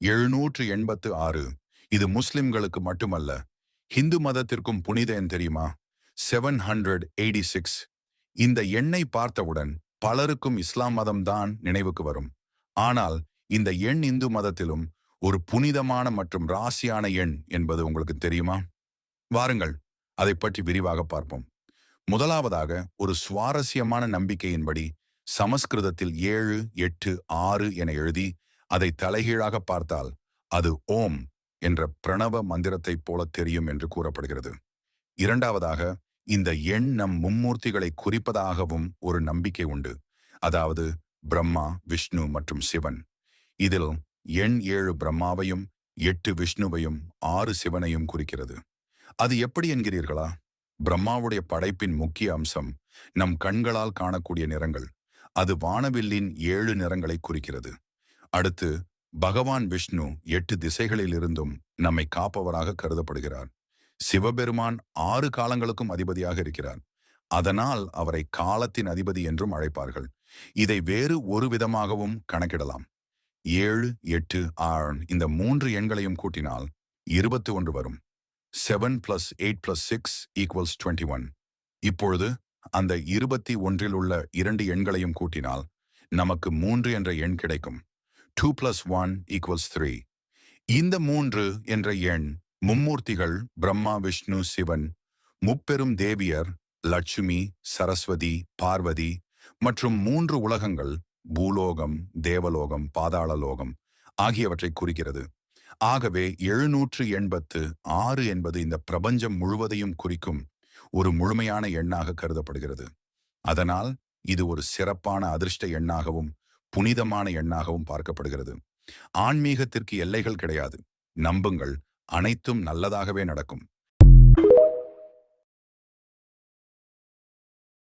786. இது முஸ்லிம்களுக்கு மட்டுமல்ல, ஹிந்து மதத்திற்கும் புனித எண் தெரியுமா? 786. இந்த எண்ணை பார்த்தவுடன் பலருக்கும் இஸ்லாம் மதம்தான் நினைவுக்கு வரும். ஆனால் இந்த எண் இந்து மதத்திலும் ஒரு புனிதமான மற்றும் ராசியான எண் என்பது உங்களுக்கு தெரியுமா? வாருங்கள், அதை பற்றி விரிவாக பார்ப்போம். முதலாவதாக, ஒரு சுவாரஸ்யமான நம்பிக்கையின்படி சமஸ்கிருதத்தில் 7, 8, 6 என எழுதி அதை தலைகீழாக பார்த்தால் அது ஓம் என்ற பிரணவ மந்திரத்தைப் போல தெரியும் என்று கூறப்படுகிறது. இரண்டாவதாக, இந்த எண் நம் மும்மூர்த்திகளை குறிப்பதாகவும் ஒரு நம்பிக்கை உண்டு. அதாவது பிரம்மா, விஷ்ணு மற்றும் சிவன். இதில் எண் 7 பிரம்மாவையும் 8 விஷ்ணுவையும் 6 சிவனையும் குறிக்கிறது. அது எப்படி என்கிறீர்களா? பிரம்மாவுடைய படைப்பின் முக்கிய அம்சம் நம் கண்களால் காணக்கூடிய நிறங்கள். அது வானவில்லின் 7 நிறங்களை குறிக்கிறது. அடுத்து பகவான் விஷ்ணு 8 திசைகளில் இருந்தும் நம்மை காப்பவராக கருதப்படுகிறார். சிவபெருமான் 6 காலங்களுக்கும் அதிபதியாக இருக்கிறார். அதனால் அவரை காலத்தின் அதிபதி என்றும் அழைப்பார்கள். இதை வேறு ஒரு விதமாகவும் கணக்கிடலாம். 7, 8, 6 இந்த 3 எண்களையும் கூட்டினால் 21 வரும். 7 + 8 + 6 = 21. இப்பொழுது அந்த 21இல் உள்ள 2 எண்களையும் கூட்டினால் நமக்கு 3 என்ற எண் கிடைக்கும். 2 + 1 = 3. இந்த 3 என்ற எண் மும்மூர்த்திகள் பிரம்மா, விஷ்ணு, சிவன், முப்பெரும் தேவியர் லட்சுமி, சரஸ்வதி, பார்வதி மற்றும் 3 உலகங்கள் பூலோகம், தேவலோகம், பாதாளலோகம் ஆகியவற்றை குறிக்கிறது. ஆகவே 786 என்பது இந்த பிரபஞ்சம் முழுவதையும் குறிக்கும் ஒரு முழுமையான எண்ணாக கருதப்படுகிறது. அதனால் இது ஒரு சிறப்பான அதிர்ஷ்ட எண்ணாகவும் புனிதமான எண்ணாகவும் பார்க்கப்படுகிறது. ஆன்மீகத்திற்கு எல்லைகள் கிடையாது. நம்புங்கள், அனைத்தும் நல்லதாகவே நடக்கும்.